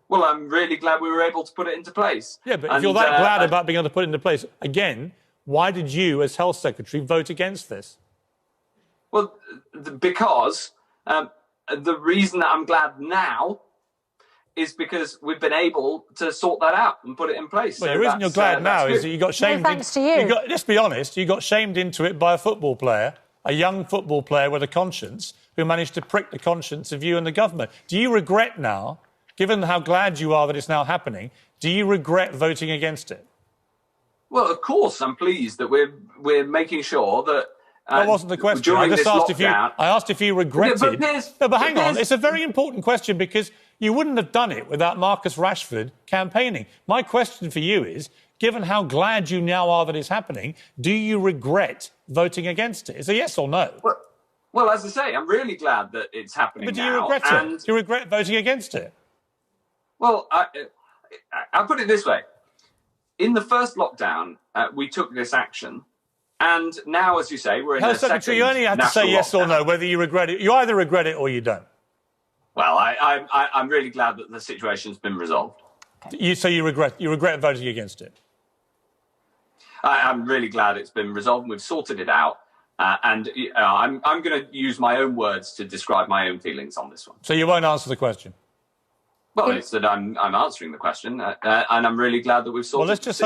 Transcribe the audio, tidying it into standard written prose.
Well, I'm really glad we were able to put it into place. Yeah, but if you're that glad about being able to put it into place, again, why did you, as Health Secretary, vote against this? Well, because the reason that I'm glad now is because we've been able to sort that out and put it in place. Well, the reason you're glad now is that you got shamed. No thanks to you. Let's be honest, you got shamed into it by a football player, a young football player with a conscience, who managed to prick the conscience of you and the government. Do you regret now, given how glad you are that it's now happening, do you regret voting against it? Well, of course, I'm pleased that we're making sure that. That wasn't the question. I just asked if you regretted. But hang on, it's a very important question because you wouldn't have done it without Marcus Rashford campaigning. My question for you is, given how glad you now are that it's happening, do you regret voting against it? It's a yes or no. Well, as I say, I'm really glad that it's happening now. But do you regret it? Do you regret voting against it? Well, I'll put it this way. In the first lockdown, we took this action. And now, as you say, we're in Health Secretary, you only have to say yes or no, whether you regret it. You either regret it or you don't. Well, I'm really glad that the situation's been resolved. So you regret voting against it? I'm really glad it's been resolved and we've sorted it out. And I'm going to use my own words to describe my own feelings on this one. So you won't answer the question? Well, it's that I'm answering the question, and I'm really glad that we've sorted it. Well, let's just